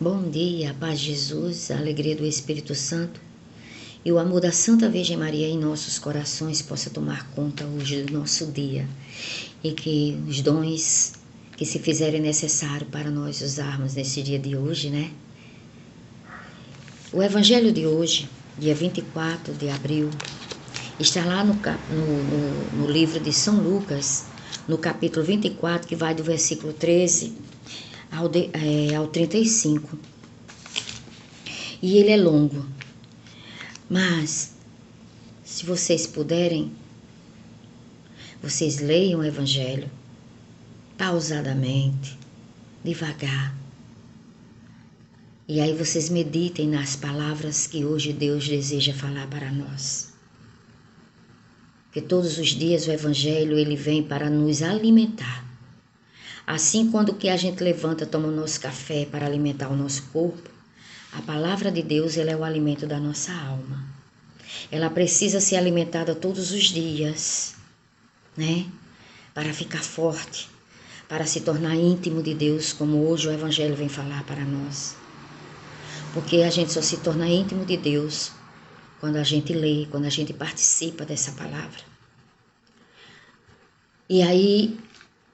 Bom dia, a paz de Jesus, a alegria do Espírito Santo e o amor da Santa Virgem Maria em nossos corações possa tomar conta hoje do nosso dia e que os dons que se fizerem necessário para nós usarmos nesse dia de hoje, né? O Evangelho de hoje, dia 24 de abril, está lá no livro de São Lucas, no capítulo 24, que vai do versículo 13 ao 35. E ele é longo, mas se vocês puderem, vocês leiam o Evangelho pausadamente, devagar. E aí vocês meditem nas palavras que hoje Deus deseja falar para nós. Porque todos os dias o Evangelho ele vem para nos alimentar. Assim, quando que a gente levanta, toma o nosso café para alimentar o nosso corpo, a palavra de Deus ela é o alimento da nossa alma. Ela precisa ser alimentada todos os dias, né? Para ficar forte, para se tornar íntimo de Deus, como hoje o Evangelho vem falar para nós. Porque a gente só se torna íntimo de Deus quando a gente lê, quando a gente participa dessa palavra. E aí,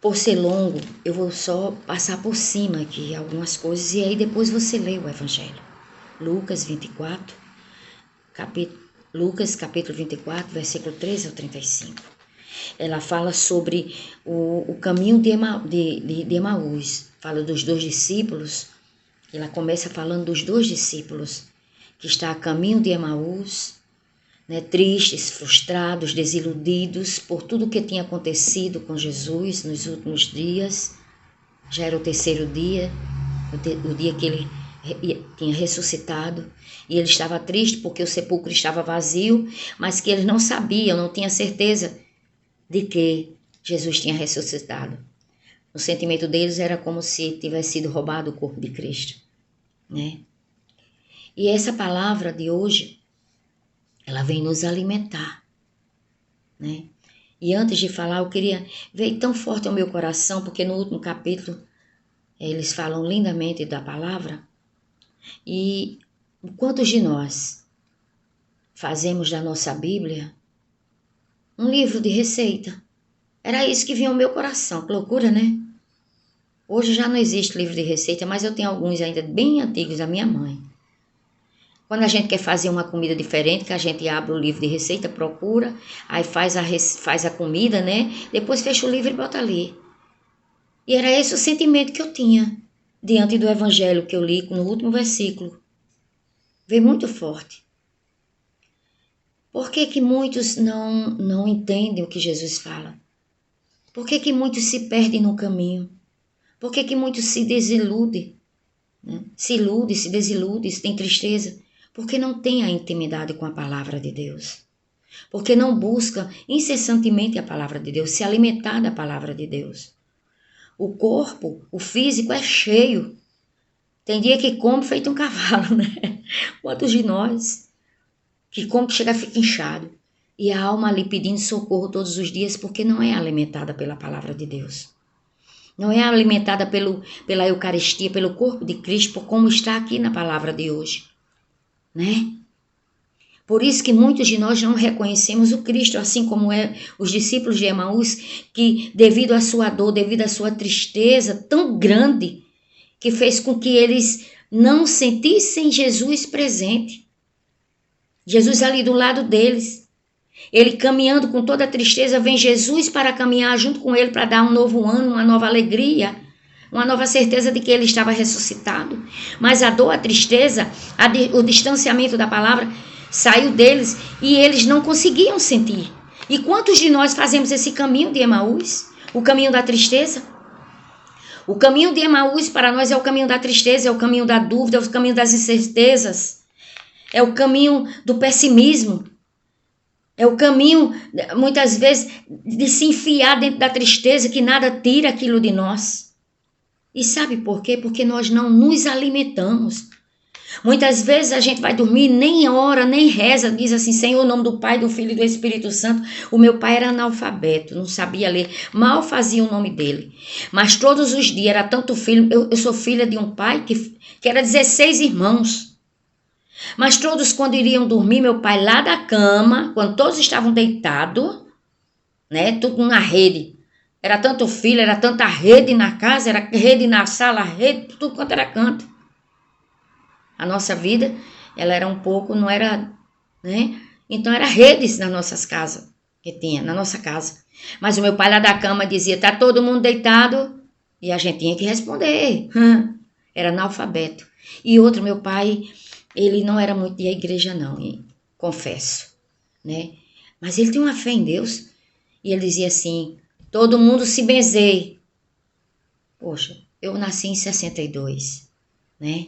por ser longo, eu vou só passar por cima aqui algumas coisas e aí depois você lê o Evangelho. Lucas capítulo 24, versículo 13 ao 35. Ela fala sobre o caminho de Emaús. Fala dos dois discípulos. Ela começa falando dos dois discípulos que está a caminho de Emaús, né, tristes, frustrados, desiludidos por tudo que tinha acontecido com Jesus nos últimos dias. Já era o terceiro dia, o dia que ele tinha ressuscitado, e ele estava triste porque o sepulcro estava vazio, mas que eles não sabiam, não tinham certeza de que Jesus tinha ressuscitado. O sentimento deles era como se tivesse sido roubado o corpo de Cristo, né? E essa palavra de hoje, ela vem nos alimentar, né? E antes de falar, eu queria ver tão forte ao meu coração, porque no último capítulo eles falam lindamente da palavra. E quantos de nós fazemos da nossa Bíblia um livro de receita? Era isso que vinha ao meu coração, que loucura, né? Hoje já não existe livro de receita, mas eu tenho alguns ainda bem antigos da minha mãe. Quando a gente quer fazer uma comida diferente, que a gente abre o livro de receita, procura, aí faz a comida, né? Depois fecha o livro e bota ali. E era esse o sentimento que eu tinha diante do Evangelho que eu li no último versículo. Veio muito forte. Por que que muitos não entendem o que Jesus fala? Por que que muitos se perdem no caminho? Por que que muitos se desiludem? Né? Se iludem, se desiludem, têm tristeza? Porque não tem a intimidade com a palavra de Deus. Porque não busca incessantemente a palavra de Deus, se alimentar da palavra de Deus. O corpo, o físico é cheio. Tem dia que come feito um cavalo, né? Quantos de nós que come que chega fica inchado. E a alma ali pedindo socorro todos os dias porque não é alimentada pela palavra de Deus. Não é alimentada pela Eucaristia, pelo corpo de Cristo, por como está aqui na palavra de hoje. Né? Por isso que muitos de nós não reconhecemos o Cristo, assim como os discípulos de Emaús, que devido à sua dor, devido à sua tristeza tão grande, que fez com que eles não sentissem Jesus presente. Jesus ali do lado deles. Ele caminhando com toda a tristeza, vem Jesus para caminhar junto com ele, para dar um novo ano, uma nova alegria, uma nova certeza de que ele estava ressuscitado. Mas a dor, a tristeza, o distanciamento da palavra saiu deles e eles não conseguiam sentir. E quantos de nós fazemos esse caminho de Emaús? O caminho da tristeza? O caminho de Emaús para nós é o caminho da tristeza, é o caminho da dúvida, é o caminho das incertezas, é o caminho do pessimismo, é o caminho, muitas vezes, de se enfiar dentro da tristeza, que nada tira aquilo de nós. E sabe por quê? Porque nós não nos alimentamos. Muitas vezes a gente vai dormir, nem ora, nem reza, diz assim, Senhor, em nome do Pai, do Filho e do Espírito Santo. O meu pai era analfabeto, não sabia ler, mal fazia o nome dele. Mas todos os dias, era tanto filho, eu sou filha de um pai que era 16 irmãos. Mas todos quando iriam dormir, meu pai lá da cama, quando todos estavam deitados, né, tudo na rede. Era tanto filho, era tanta rede na casa, era rede na sala, rede, tudo quanto era canto. A nossa vida, ela era um pouco, não era, né? Então era redes nas nossas casas, que tinha, na nossa casa. Mas o meu pai lá da cama dizia, tá todo mundo deitado? E a gente tinha que responder. Era analfabeto. E outro, meu pai, ele não era muito de igreja não, confesso, né? Mas ele tinha uma fé em Deus. E ele dizia assim, todo mundo se benzer. Poxa, eu nasci em 62, né?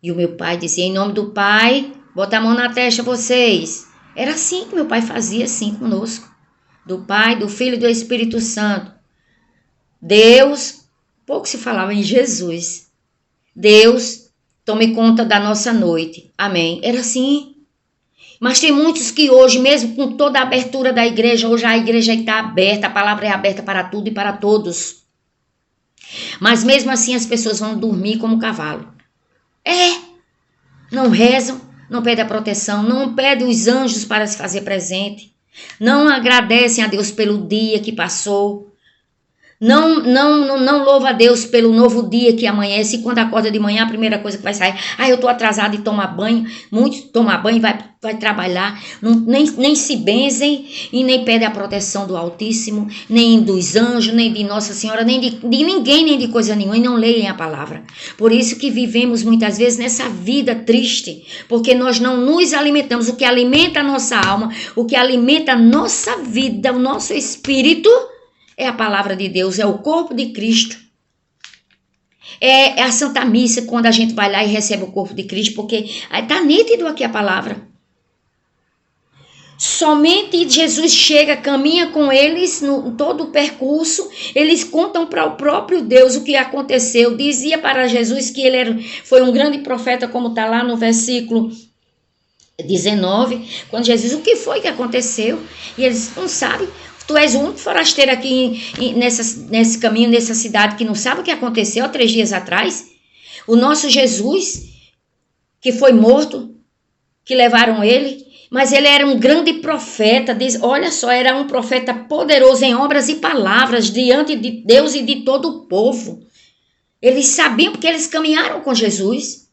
E o meu pai dizia, em nome do Pai, bota a mão na testa vocês. Era assim que meu pai fazia, assim conosco. Do Pai, do Filho e do Espírito Santo. Deus, pouco se falava em Jesus. Deus, tome conta da nossa noite. Amém. Era assim. Mas tem muitos que hoje, mesmo com toda a abertura da igreja, hoje a igreja está aberta, a palavra é aberta para tudo e para todos. Mas mesmo assim as pessoas vão dormir como cavalo. Não rezam, não pedem a proteção, não pedem os anjos para se fazer presente, não agradecem a Deus pelo dia que passou, não louva a Deus pelo novo dia que amanhece, e quando acorda de manhã a primeira coisa que vai sair, eu tô atrasado e toma banho, muitos tomam banho e vai trabalhar, nem se benzem e nem pedem a proteção do Altíssimo, nem dos anjos, nem de Nossa Senhora, nem de ninguém, nem de coisa nenhuma, e não leem a palavra. Por isso que vivemos muitas vezes nessa vida triste, porque nós não nos alimentamos. O que alimenta a nossa alma, o que alimenta a nossa vida, o nosso espírito, é a palavra de Deus, é o corpo de Cristo. É a Santa Missa, quando a gente vai lá e recebe o corpo de Cristo, porque está nítido aqui a palavra. Somente Jesus chega, caminha com eles no todo o percurso, eles contam para o próprio Deus o que aconteceu. Dizia para Jesus que ele foi um grande profeta, como está lá no versículo 19, quando Jesus, o que foi que aconteceu? E eles não sabem. Tu és o único forasteiro aqui nesse caminho, nessa cidade, que não sabe o que aconteceu há 3 dias atrás. O nosso Jesus, que foi morto, que levaram ele, mas ele era um grande profeta, olha só, era um profeta poderoso em obras e palavras, diante de Deus e de todo o povo. Eles sabiam porque eles caminharam com Jesus.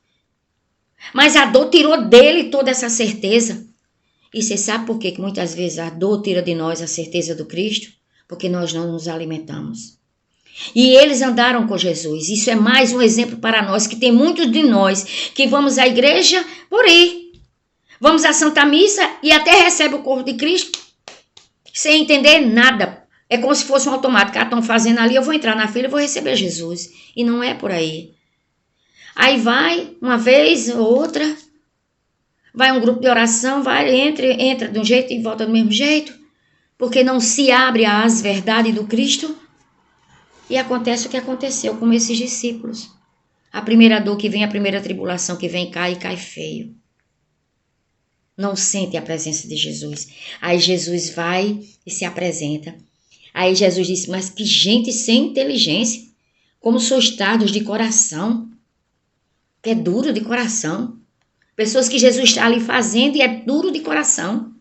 Mas a dor tirou dele toda essa certeza. E você sabe por que muitas vezes a dor tira de nós a certeza do Cristo? Porque nós não nos alimentamos. E eles andaram com Jesus. Isso é mais um exemplo para nós, que tem muitos de nós que vamos à igreja por ir. Vamos à Santa Missa e até recebe o corpo de Cristo sem entender nada. É como se fosse um automático. Estão fazendo ali, eu vou entrar na fila e vou receber Jesus. E não é por aí. Aí vai, uma vez ou outra, vai um grupo de oração, entra de um jeito e volta do mesmo jeito, porque não se abre às verdades do Cristo. E acontece o que aconteceu com esses discípulos. A primeira dor que vem, a primeira tribulação que vem, cai feio. Não sente a presença de Jesus. Aí Jesus vai e se apresenta. Aí Jesus disse, mas que gente sem inteligência, como sois tardos de coração, que é duro de coração. Pessoas que Jesus está ali fazendo e é duro de coração.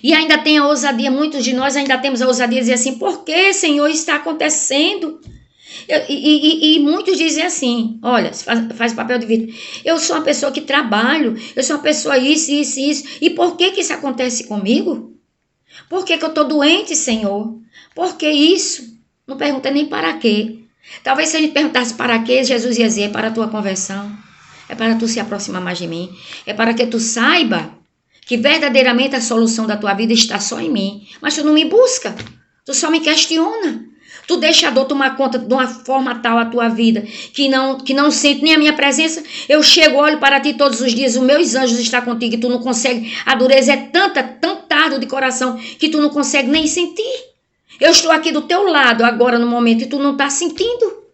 E ainda tem a ousadia, muitos de nós ainda temos a ousadia de dizer assim, por que, Senhor, está acontecendo? E muitos dizem assim, olha, faz papel de vítima, eu sou uma pessoa que trabalho, eu sou uma pessoa isso, e por que isso acontece comigo? Por que eu estou doente, Senhor? Por que isso? Não pergunta nem para quê. Talvez se a gente perguntasse para quê, Jesus ia dizer, é para a tua conversão, é para tu se aproximar mais de mim, é para que tu saiba que verdadeiramente a solução da tua vida está só em mim. Mas tu não me busca, tu só me questiona. Tu deixa a dor tomar conta de uma forma tal a tua vida, que não sente nem a minha presença. Eu chego, olho para ti todos os dias, os meus anjos estão contigo e tu não consegue. A dureza é tão tardo de coração que tu não consegue nem sentir. Eu estou aqui do teu lado agora no momento e tu não está sentindo.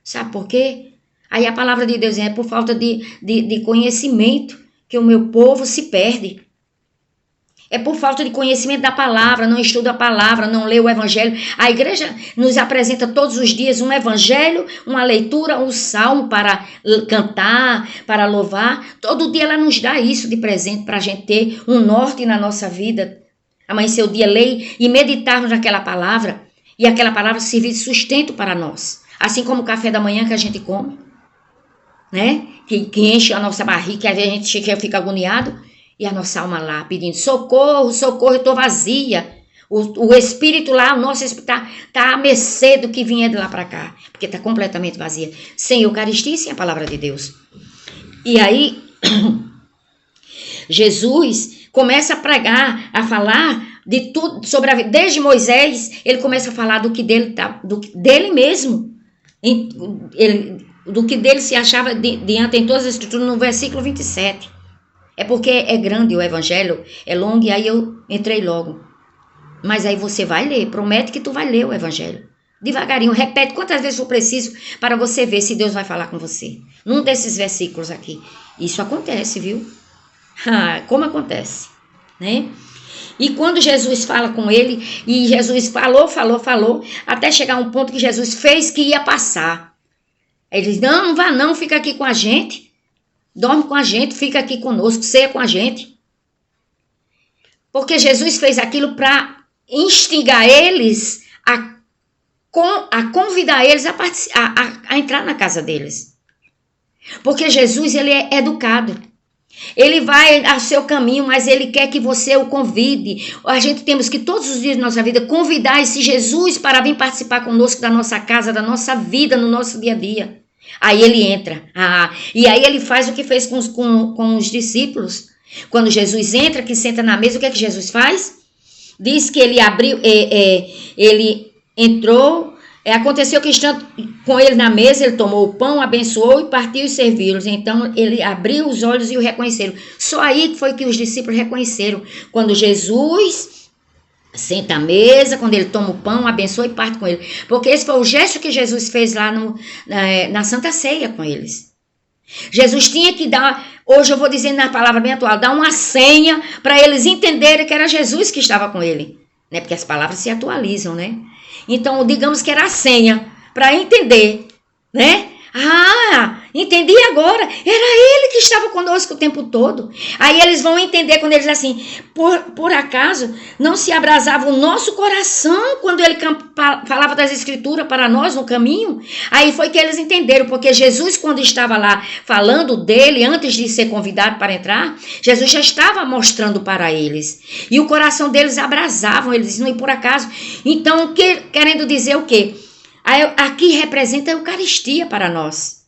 Sabe por quê? Aí a palavra de Deus é por falta de conhecimento que o meu povo se perde. É por falta de conhecimento da palavra, não estuda a palavra, não lê o evangelho. A igreja nos apresenta todos os dias um evangelho, uma leitura, um salmo para cantar, para louvar. Todo dia ela nos dá isso de presente para a gente ter um norte na nossa vida. Amanhecer o dia, ler e meditarmos naquela palavra. E aquela palavra servir de sustento para nós. Assim como o café da manhã que a gente come, né? Que enche a nossa barriga, que a gente fica agoniado. E a nossa alma lá pedindo, socorro, socorro, eu estou vazia. O espírito lá, o nosso espírito está a mercê do que vinha de lá para cá. Porque está completamente vazia. Sem Eucaristia e sem a palavra de Deus. E aí, Jesus começa a pregar, a falar de tudo sobre a vida. Desde Moisés, ele começa a falar do que dele mesmo. Do que dele se achava diante em todas as escrituras, no versículo 27. É porque é grande o evangelho, é longo, e aí eu entrei logo. Mas aí você vai ler, promete que tu vai ler o evangelho. Devagarinho, repete quantas vezes for preciso para você ver se Deus vai falar com você. Num desses versículos aqui. Isso acontece, viu? Como acontece, né? E quando Jesus fala com ele, e Jesus falou, até chegar um ponto que Jesus fez que ia passar. Ele diz, não vá não, fica aqui com a gente. Dorme com a gente, fica aqui conosco, ceia com a gente. Porque Jesus fez aquilo para instigar eles a convidar eles a entrar na casa deles. Porque Jesus, ele é educado. Ele vai ao seu caminho, mas ele quer que você o convide. A gente temos que todos os dias da nossa vida convidar esse Jesus para vir participar conosco da nossa casa, da nossa vida, no nosso dia a dia. Aí ele entra, e aí ele faz o que fez com os discípulos. Quando Jesus entra, que senta na mesa, o que é que Jesus faz? Diz que ele abriu, ele entrou, aconteceu que estando com ele na mesa, ele tomou o pão, abençoou e partiu e serviu-los. Então ele abriu os olhos e o reconheceram. Só aí foi que os discípulos reconheceram, quando Jesus senta à mesa, quando ele toma o pão, abençoa e parte com ele. Porque esse foi o gesto que Jesus fez lá na Santa Ceia com eles. Jesus tinha que dar, hoje eu vou dizer na palavra bem atual, dar uma senha para eles entenderem que era Jesus que estava com ele. Né? Porque as palavras se atualizam, né? Então, digamos que era a senha para entender, né? Entendi agora. Era ele que estava conosco o tempo todo. Aí eles vão entender quando eles dizem assim, por acaso não se abrasava o nosso coração quando ele falava das escrituras para nós no caminho? Aí foi que eles entenderam, porque Jesus, quando estava lá falando dele, antes de ser convidado para entrar, Jesus já estava mostrando para eles. E o coração deles abrasavam, eles diziam, e por acaso? Então, querendo dizer o quê? Aqui representa a Eucaristia para nós.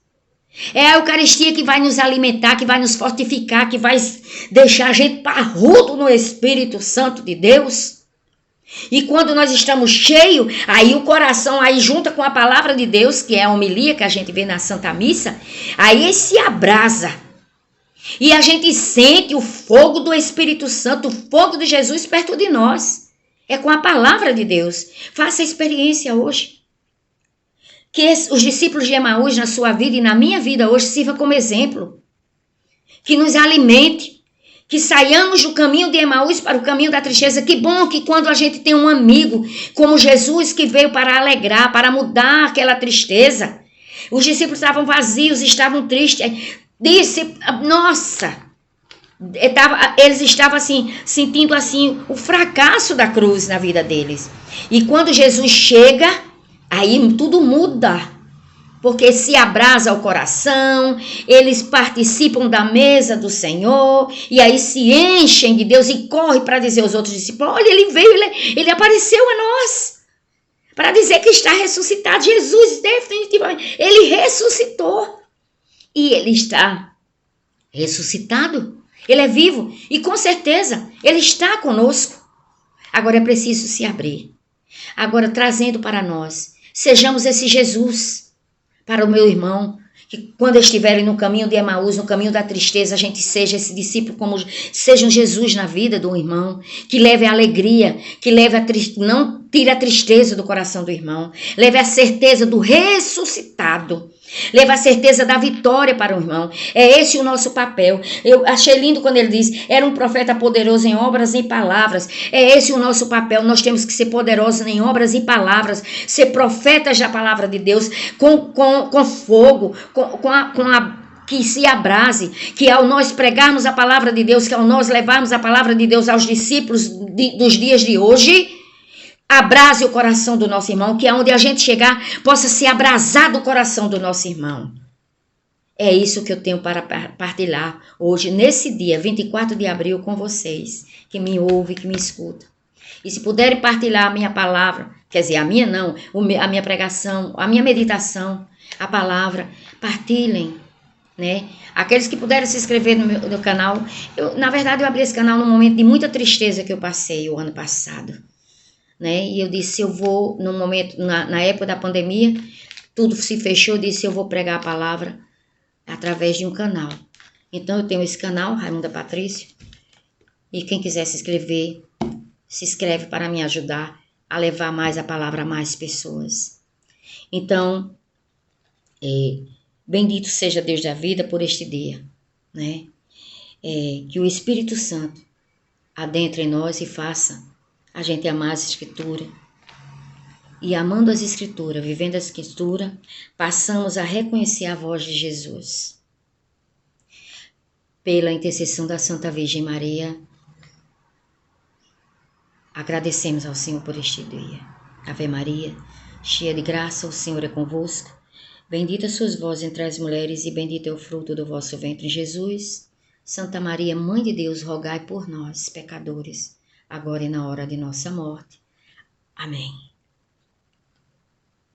É a Eucaristia que vai nos alimentar, que vai nos fortificar, que vai deixar a gente parrudo no Espírito Santo de Deus. E quando nós estamos cheios, aí o coração aí junta com a palavra de Deus, que é a homilia que a gente vê na Santa Missa, aí se abrasa. E a gente sente o fogo do Espírito Santo, o fogo de Jesus perto de nós. É com a palavra de Deus. Faça a experiência hoje. Que os discípulos de Emaús na sua vida e na minha vida hoje sirva como exemplo. Que nos alimente. Que saiamos do caminho de Emaús para o caminho da tristeza. Que bom que quando a gente tem um amigo como Jesus que veio para alegrar, para mudar aquela tristeza. Os discípulos estavam vazios, estavam tristes. Disse, nossa, eles estavam assim, sentindo assim o fracasso da cruz na vida deles. E quando Jesus chega, aí tudo muda, porque se abrasa o coração, eles participam da mesa do Senhor, e aí se enchem de Deus e correm para dizer aos outros discípulos, olha, ele veio, ele apareceu a nós, para dizer que está ressuscitado. Jesus definitivamente, ele ressuscitou, e ele está ressuscitado, ele é vivo, e com certeza ele está conosco. Agora é preciso se abrir, agora trazendo para nós, sejamos esse Jesus para o meu irmão, que quando estiverem no caminho de Emaús, no caminho da tristeza, a gente seja esse discípulo, como seja um Jesus na vida do irmão, que leve a alegria, que leve não tire a tristeza do coração do irmão, leve a certeza do ressuscitado, Leva a certeza da vitória para o irmão. É esse o nosso papel. Eu achei lindo quando ele diz, era um profeta poderoso em obras e em palavras. É esse o nosso papel. Nós temos que ser poderosos em obras e palavras. Ser profetas da palavra de Deus com fogo, que se abrase, que ao nós pregarmos a palavra de Deus, que ao nós levarmos a palavra de Deus aos discípulos dos dias de hoje, abrase o coração do nosso irmão, que aonde a gente chegar possa ser abrasado o coração do nosso irmão. É isso que eu tenho para partilhar hoje, nesse dia, 24 de abril, com vocês, que me ouvem, que me escutam. E se puderem partilhar a minha palavra, quer dizer, a minha não, a minha pregação, a minha meditação, a palavra, partilhem, né? Aqueles que puderem se inscrever no canal, na verdade eu abri esse canal num momento de muita tristeza que eu passei o ano passado, né? E eu disse, eu vou, no momento, na época da pandemia, tudo se fechou, eu disse, eu vou pregar a palavra através de um canal. Então eu tenho esse canal, Raimunda Patrício, e quem quiser se inscrever, se inscreve para me ajudar a levar mais a palavra a mais pessoas. Então, bendito seja Deus da vida por este dia, né? Que o Espírito Santo adentre em nós e faça a gente amar as Escrituras. E amando as Escrituras, vivendo a Escritura, passamos a reconhecer a voz de Jesus. Pela intercessão da Santa Virgem Maria, agradecemos ao Senhor por este dia. Ave Maria, cheia de graça, o Senhor é convosco. Bendita sois vós entre as mulheres e bendito é o fruto do vosso ventre, Jesus. Santa Maria, Mãe de Deus, rogai por nós, pecadores, agora e na hora de nossa morte. Amém.